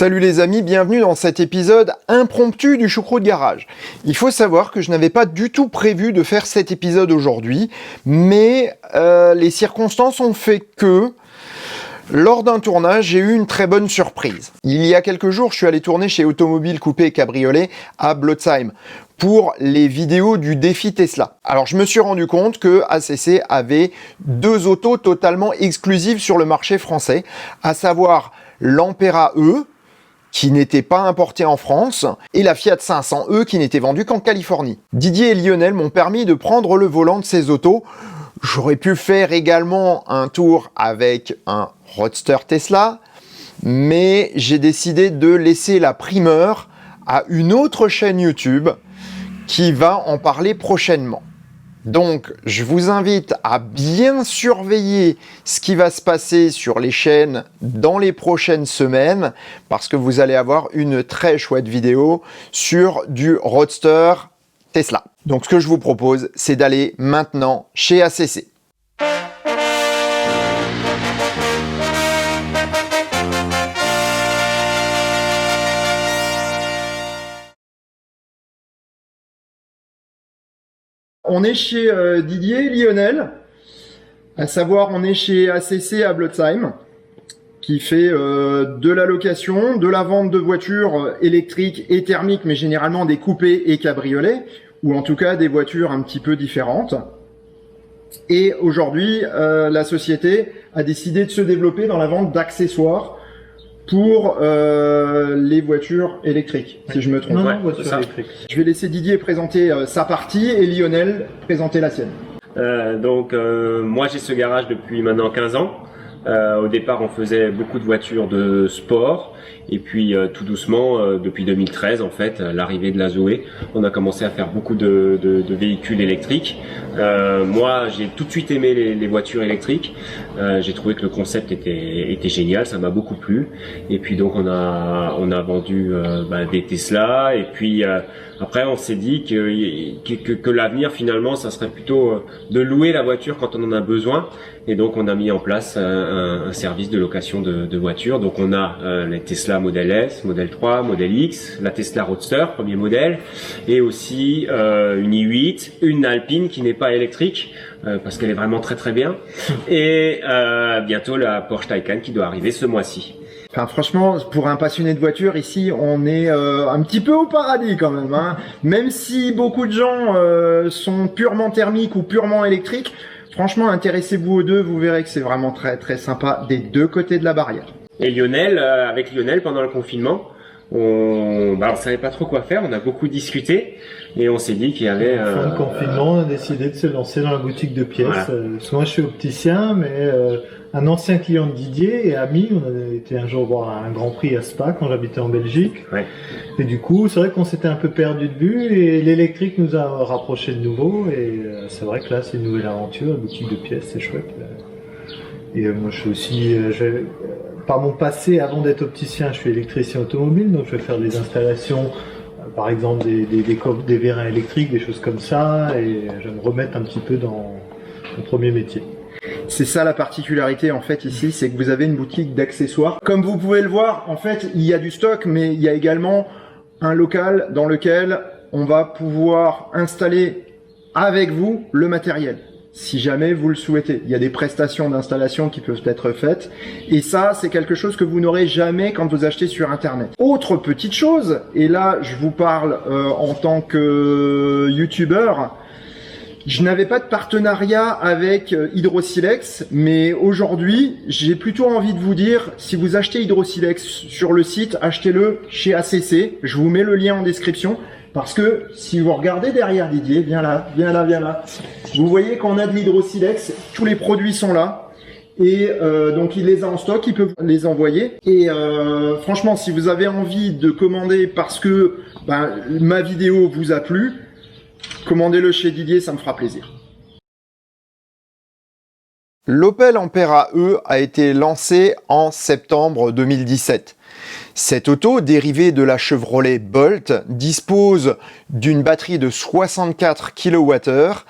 Salut les amis, bienvenue dans cet épisode impromptu du Choucroute Garage. Il faut savoir que je n'avais pas du tout prévu de faire cet épisode aujourd'hui, mais les circonstances ont fait que, lors d'un tournage, j'ai eu une très bonne surprise. Il y a quelques jours, je suis allé tourner chez Automobile Coupé et Cabriolet à Blotzheim pour les vidéos du défi Tesla. Alors je me suis rendu compte que ACC avait deux autos totalement exclusives sur le marché français, à savoir l'Ampera E, qui n'était pas importé en France, et la Fiat 500e qui n'était vendue qu'en Californie. Didier et Lionel m'ont permis de prendre le volant de ces autos. J'aurais pu faire également un tour avec un Roadster Tesla, mais j'ai décidé de laisser la primeur à une autre chaîne YouTube qui va en parler prochainement. Donc, je vous invite à bien surveiller ce qui va se passer sur les chaînes dans les prochaines semaines, parce que vous allez avoir une très chouette vidéo sur du Roadster Tesla. Donc, ce que je vous propose, c'est d'aller maintenant chez ACC. On est chez Didier et Lionel, à savoir on est chez ACC à Blotzheim, qui fait de la location, de la vente de voitures électriques et thermiques, mais généralement des coupés et cabriolets, ou en tout cas des voitures un petit peu différentes. Et aujourd'hui, la société a décidé de se développer dans la vente d'accessoires pour les voitures électriques, si je me trompe. Non, voitures électriques. Je vais laisser Didier présenter sa partie et Lionel présenter la sienne. Moi j'ai ce garage depuis maintenant 15 ans. Au départ on faisait beaucoup de voitures de sport et puis tout doucement depuis 2013 en fait, l'arrivée de la Zoé, on a commencé à faire beaucoup de véhicules électriques. Moi j'ai tout de suite aimé les voitures électriques, j'ai trouvé que le concept était génial, ça m'a beaucoup plu et puis donc on a vendu des Tesla et puis après on s'est dit que l'avenir finalement ça serait plutôt de louer la voiture quand on en a besoin et donc on a mis en place un service de location de voitures. Donc on a les Tesla Model S, Model 3, Model X, la Tesla Roadster, premier modèle, et aussi une i8, une Alpine qui n'est pas électrique parce qu'elle est vraiment très très bien, et bientôt la Porsche Taycan qui doit arriver ce mois-ci. Enfin, franchement, pour un passionné de voiture, ici, on est un petit peu au paradis quand même, hein. Même si beaucoup de gens sont purement thermiques ou purement électriques, franchement, intéressez-vous aux deux, vous verrez que c'est vraiment très très sympa des deux côtés de la barrière. Et Lionel, avec Lionel, pendant le confinement, on savait pas trop quoi faire, on a beaucoup discuté et on s'est dit qu'il y avait... Fin de confinement, on a décidé de se lancer dans la boutique de pièces. Voilà. Moi je suis opticien, mais un ancien client de Didier et ami, on a été un jour voir un Grand Prix à Spa quand j'habitais en Belgique. Ouais. Et du coup, c'est vrai qu'on s'était un peu perdu de vue et l'électrique nous a rapprochés de nouveau et c'est vrai que là c'est une nouvelle aventure, la boutique de pièces, c'est chouette. Et moi je suis aussi... par mon passé, avant d'être opticien, je suis électricien automobile, donc je vais faire des installations, par exemple des vérins électriques, des choses comme ça, et je vais me remettre un petit peu dans mon premier métier. C'est ça la particularité en fait ici, c'est que vous avez une boutique d'accessoires. Comme vous pouvez le voir, en fait, il y a du stock, mais il y a également un local dans lequel on va pouvoir installer avec vous le matériel, si jamais vous le souhaitez. Il y a des prestations d'installation qui peuvent être faites, et ça, c'est quelque chose que vous n'aurez jamais quand vous achetez sur Internet. Autre petite chose, et là, je vous parle en tant que youtubeur, je n'avais pas de partenariat avec Hydrosilex, mais aujourd'hui, j'ai plutôt envie de vous dire, si vous achetez Hydrosilex sur le site, achetez-le chez ACC. Je vous mets le lien en description, parce que si vous regardez derrière Didier, viens là, vous voyez qu'on a de l'Hydrosilex, tous les produits sont là. Et donc il les a en stock, il peut les envoyer. Et franchement, si vous avez envie de commander parce que ma vidéo vous a plu, commandez-le chez Didier, ça me fera plaisir. L'Opel Ampera E a été lancé en septembre 2017. Cette auto, dérivée de la Chevrolet Bolt, dispose d'une batterie de 64 kWh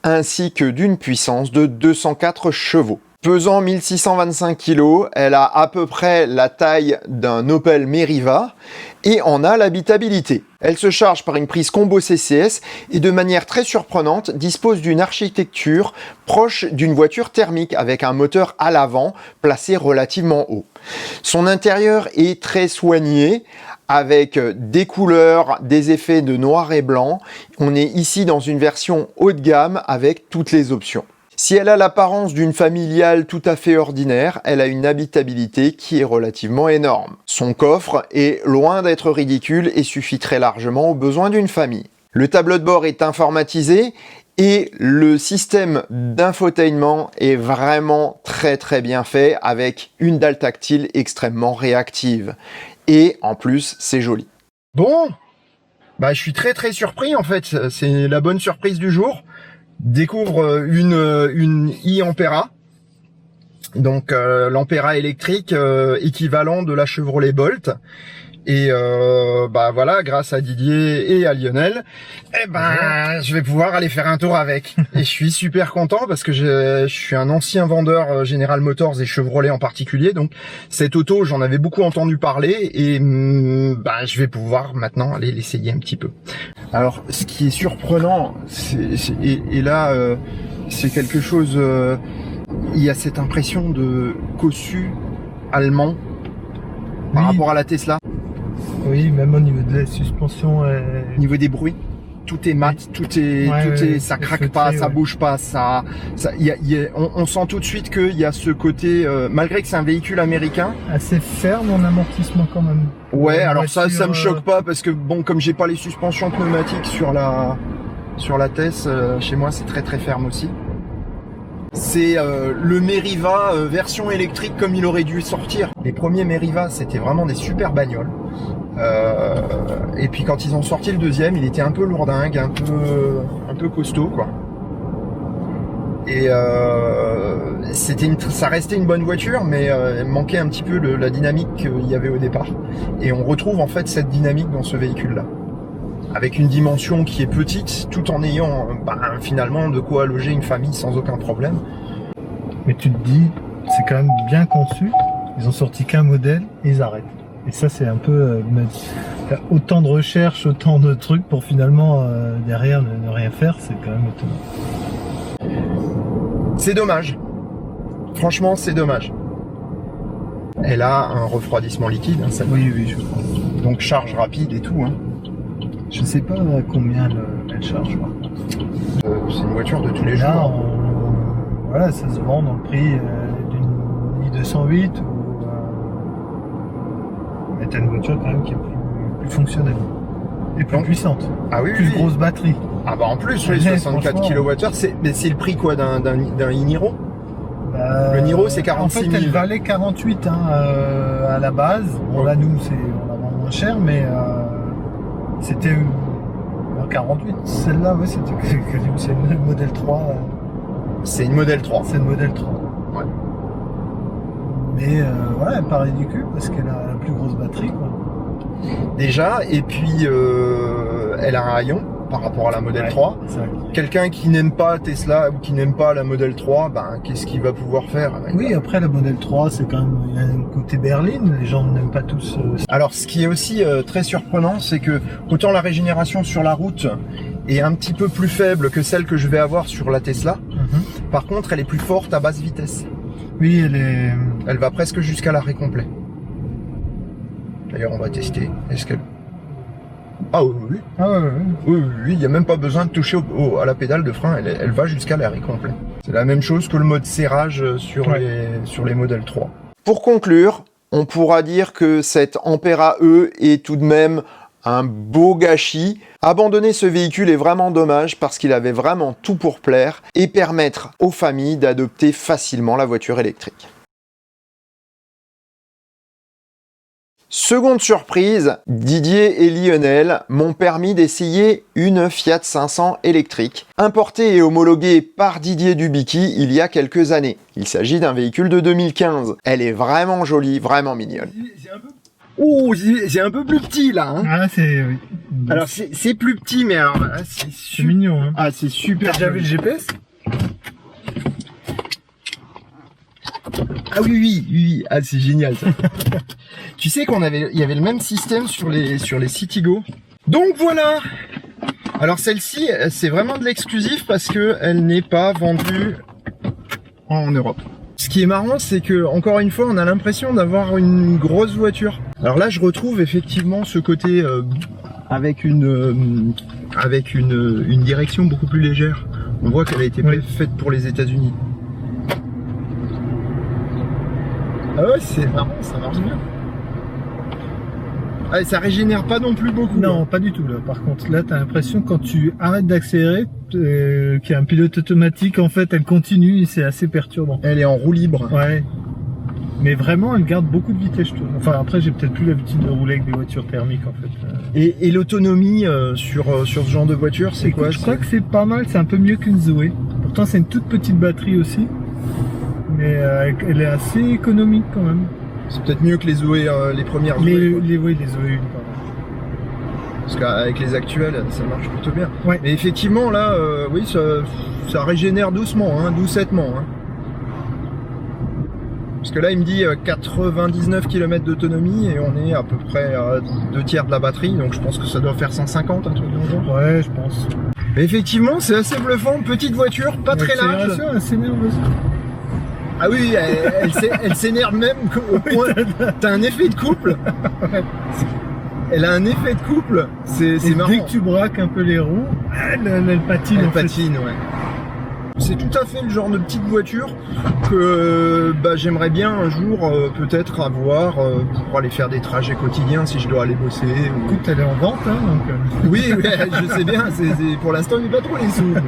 ainsi que d'une puissance de 204 chevaux. Pesant 1625 kg, elle a à peu près la taille d'un Opel Meriva et en a l'habitabilité. Elle se charge par une prise combo CCS et de manière très surprenante dispose d'une architecture proche d'une voiture thermique avec un moteur à l'avant placé relativement haut. Son intérieur est très soigné avec des couleurs, des effets de noir et blanc. On est ici dans une version haut de gamme avec toutes les options. Si elle a l'apparence d'une familiale tout à fait ordinaire, elle a une habitabilité qui est relativement énorme. Son coffre est loin d'être ridicule et suffit très largement aux besoins d'une famille. Le tableau de bord est informatisé et le système d'infotainment est vraiment très bien fait avec une dalle tactile extrêmement réactive. Et en plus, c'est joli. Bon, je suis très surpris en fait, c'est la bonne surprise du jour. Découvre une e-Ampera, donc l'Ampera électrique équivalent de la Chevrolet Bolt. Et voilà, grâce à Didier et à Lionel, je vais pouvoir aller faire un tour avec. Et je suis super content parce que je suis un ancien vendeur General Motors et Chevrolet en particulier. Donc cette auto, j'en avais beaucoup entendu parler et je vais pouvoir maintenant aller l'essayer un petit peu. Alors, ce qui est surprenant, et là, c'est quelque chose. Il y a cette impression de cossu allemand par rapport à la Tesla. Oui, même au niveau de la suspension. Au niveau des bruits, tout est mat, ça craque pas, ça bouge pas, on sent tout de suite qu'il y a ce côté, malgré que c'est un véhicule américain. Assez ferme en amortissement quand même. Ouais, alors ça me choque pas parce que bon, comme j'ai pas les suspensions pneumatiques sur la Tess, chez moi c'est très ferme aussi. C'est le Meriva version électrique comme il aurait dû sortir. Les premiers Meriva, c'était vraiment des super bagnoles. Et puis quand ils ont sorti le deuxième, il était un peu lourdingue, un peu costaud quoi. Et ça restait une bonne voiture, mais il manquait un petit peu la dynamique qu'il y avait au départ. Et on retrouve en fait cette dynamique dans ce véhicule-là, avec une dimension qui est petite, tout en ayant finalement de quoi loger une famille sans aucun problème. Mais tu te dis, c'est quand même bien conçu. Ils ont sorti qu'un modèle et ils arrêtent. Et ça, c'est un peu autant de recherches, autant de trucs pour finalement derrière ne rien faire, c'est quand même étonnant. C'est dommage. Franchement, c'est dommage. Elle a un refroidissement liquide. Hein, oui, je crois. Donc charge rapide et tout. Hein. Je sais pas combien elle charge. C'est une voiture de tous les jours. Voilà, ça se vend dans le prix d'une i208 mais t'as une voiture quand même qui est plus fonctionnelle et plus puissante. Ah oui, plus grosse batterie. Ah en plus, oui, 64 kWh, c'est le prix quoi d'un e-Niro? Le Niro c'est 46 000. En fait, elle valait 48 à la base. Bon là, nous, on la vend moins cher, mais c'était 48. Celle-là, ouais, c'est une modèle 3. C'est une modèle 3. C'est une modèle 3. Ouais. Mais elle paraît du cul parce qu'elle a la plus grosse batterie quoi. Déjà, et puis elle a un rayon par rapport à la modèle 3. Quelqu'un qui n'aime pas Tesla ou qui n'aime pas la modèle 3, qu'est-ce qu'il va pouvoir faire avec après la modèle 3, c'est quand même, il y a un côté berline, les gens n'aiment pas tous. Alors ce qui est aussi très surprenant, c'est que autant la régénération sur la route est un petit peu plus faible que celle que je vais avoir sur la Tesla, par contre elle est plus forte à basse vitesse. Oui, elle va presque jusqu'à l'arrêt complet. D'ailleurs, on va tester. Est-ce qu'elle... Ah oui. Oui, il n'y a même pas besoin de toucher à la pédale de frein. Elle va jusqu'à l'arrêt complet. C'est la même chose que le mode serrage sur les modèles 3. Pour conclure, on pourra dire que cette Ampera E est tout de même un beau gâchis. Abandonner ce véhicule est vraiment dommage parce qu'il avait vraiment tout pour plaire et permettre aux familles d'adopter facilement la voiture électrique. Seconde surprise, Didier et Lionel m'ont permis d'essayer une Fiat 500 électrique, importée et homologuée par Didier Dubicki il y a quelques années. Il s'agit d'un véhicule de 2015. Elle est vraiment jolie, vraiment mignonne. C'est un peu plus petit là. Hein. Ah, oui. Alors c'est plus petit, mais alors c'est mignon. Hein. Ah, c'est super. T'as déjà vu le GPS? Ah oui, ah c'est génial ça. Tu sais il y avait le même système sur les Citigo. Donc voilà. Alors celle-ci, c'est vraiment de l'exclusif parce que elle n'est pas vendue en Europe. Ce qui est marrant, c'est que encore une fois, on a l'impression d'avoir une grosse voiture. Alors là, je retrouve effectivement ce côté avec une direction beaucoup plus légère. On voit qu'elle a été faite pour les États-Unis. Ah ouais, c'est marrant, ça marche bien. Ah, et ça régénère pas non plus beaucoup. Non, pas du tout. Là. Par contre, là, t'as l'impression quand tu arrêtes d'accélérer, qu'il y a un pilote automatique, en fait, elle continue et c'est assez perturbant. Elle est en roue libre. Ouais. Mais vraiment, elle garde beaucoup de vitesse, je trouve. Enfin, après, j'ai peut-être plus l'habitude de rouler avec des voitures thermiques, en fait. Et l'autonomie sur ce genre de voiture, c'est quoi? Je crois que c'est pas mal, c'est un peu mieux qu'une Zoé. Pourtant, c'est une toute petite batterie aussi. Mais elle est assez économique quand même. C'est peut-être mieux que les Zoé, les premières Zoé. Les Zoé 1, pardon. Parce qu'avec les actuelles, ça marche plutôt bien. Ouais. Mais effectivement, là, oui, ça régénère doucement, hein, doucettement. Hein. Parce que là, il me dit 99 km d'autonomie et on est à peu près à 2/3 de la batterie, donc je pense que ça doit faire 150, un truc dans le genre. Ouais, je pense. Mais effectivement, c'est assez bluffant, petite voiture, pas très large. Assez nerveuse. Ah oui, elle s'énerve même au point. T'as un effet de couple. Elle a un effet de couple. C'est marrant. Dès que tu braques un peu les roues, elle patine. Elle patine, ouais. C'est tout à fait le genre de petite voiture que j'aimerais bien un jour peut-être avoir pour aller faire des trajets quotidiens si je dois aller bosser. Ou... Écoute, elle est en vente, hein, donc. Oui, je sais bien. Pour l'instant, il n'y a pas trop les sous. Mais...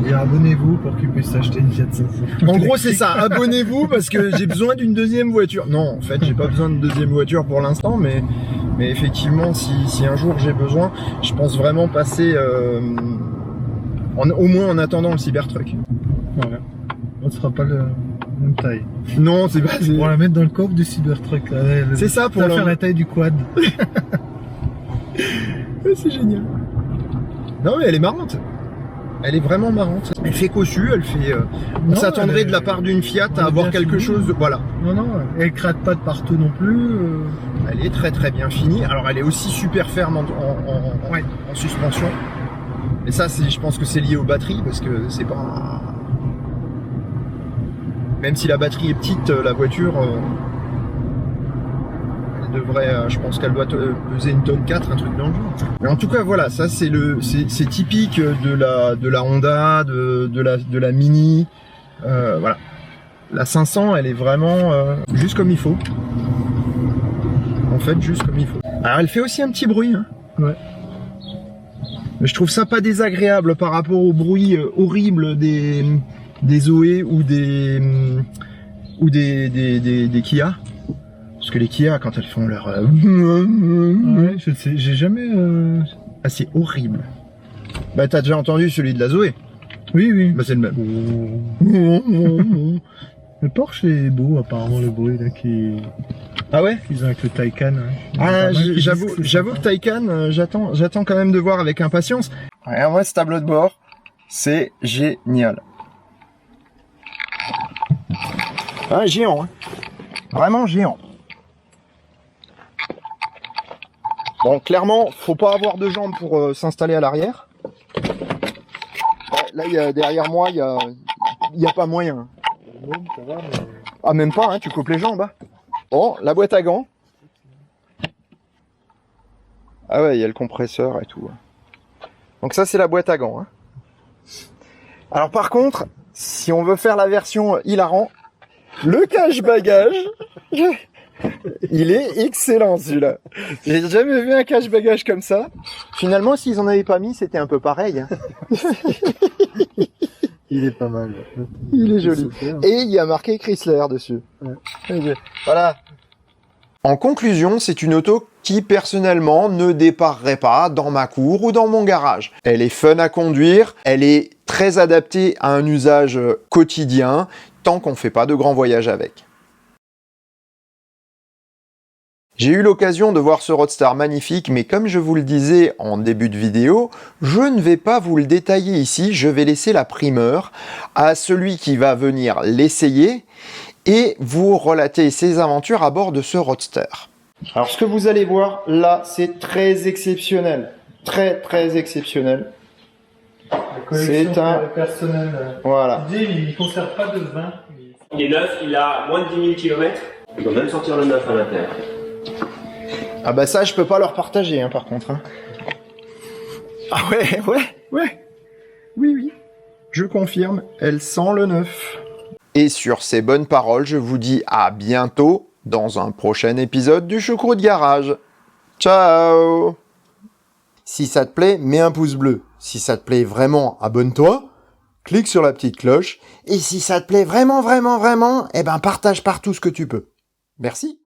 Et abonnez-vous pour qu'ils puissent acheter une Fiat 500. En gros, c'est ça. Abonnez-vous parce que j'ai besoin d'une deuxième voiture. Non, en fait, j'ai pas besoin de deuxième voiture pour l'instant, mais effectivement, si un jour j'ai besoin, je pense vraiment passer, au moins en attendant le Cybertruck. Voilà. On ne sera pas la même taille. Non, c'est pas. Pour la mettre dans le coffre du Cybertruck. C'est ça pour faire la taille du quad. C'est génial. Non, mais elle est marrante. Elle est vraiment marrante. Elle fait cossu, elle fait. On s'attendrait de la part d'une Fiat à avoir quelque chose. Voilà. Non, elle crade pas de partout non plus. Elle est très très bien finie. Alors elle est aussi super ferme en suspension. Et ça, je pense que c'est lié aux batteries parce que c'est pas. Même si la batterie est petite, la voiture. Devrait, je pense qu'elle doit peser 1,4 tonne, un truc dans le genre. Mais en tout cas, voilà, ça c'est typique de la Honda, de la Mini. Voilà. La 500, elle est vraiment juste comme il faut. En fait, juste comme il faut. Alors, elle fait aussi un petit bruit. Hein. Ouais. Mais je trouve ça pas désagréable par rapport au bruit horrible des Zoé ou des Kia. Parce que les Kia, quand elles font leur... Ouais, je sais, j'ai jamais... Ah, c'est horrible. Bah, t'as déjà entendu celui de la Zoé? Oui. Bah, c'est le même. Le Porsche est beau, apparemment, le bruit là qui... Ah ouais? Ils ont avec le Taycan. Hein. Ah, j'avoue que Taycan, j'attends quand même de voir avec impatience. Ouais, en vrai, ce tableau de bord, c'est génial. Ah, géant, hein. Vraiment géant. Bon, clairement, faut pas avoir de jambes pour s'installer à l'arrière. Là, derrière moi, il y a pas moyen. Ça va, mais... Ah, même pas, hein, tu coupes les jambes. Hein. Bon, la boîte à gants. Ah ouais, il y a le compresseur et tout. Donc ça, c'est la boîte à gants. Hein. Alors par contre, si on veut faire la version hilarant, le cache-bagage... Il est excellent celui-là. J'ai jamais vu un cache-bagage comme ça. Finalement, s'ils en avaient pas mis, c'était un peu pareil. Hein. Il est pas mal. Il est joli. Et il y a marqué Chrysler dessus. Ouais. Voilà. En conclusion, c'est une auto qui personnellement ne déparerait pas dans ma cour ou dans mon garage. Elle est fun à conduire, elle est très adaptée à un usage quotidien, tant qu'on ne fait pas de grands voyages avec. J'ai eu l'occasion de voir ce Roadster magnifique, mais comme je vous le disais en début de vidéo, je ne vais pas vous le détailler ici, je vais laisser la primeur à celui qui va venir l'essayer et vous relater ses aventures à bord de ce roadster. Alors ce que vous allez voir là, c'est très exceptionnel. Très très exceptionnel. C'est un personnel. Voilà. Il ne conserve pas de vin. Il est neuf, il a moins de 10 000 km. Il doit même sortir le neuf à l'intérieur. Ah bah ça, je peux pas leur partager, hein, par contre. Hein. Ah ouais. Oui. Je confirme, elle sent le neuf. Et sur ces bonnes paroles, je vous dis à bientôt dans un prochain épisode du Choucroute Garage. Ciao! Si ça te plaît, mets un pouce bleu. Si ça te plaît vraiment, abonne-toi. Clique sur la petite cloche. Et si ça te plaît vraiment, eh ben partage partout ce que tu peux. Merci.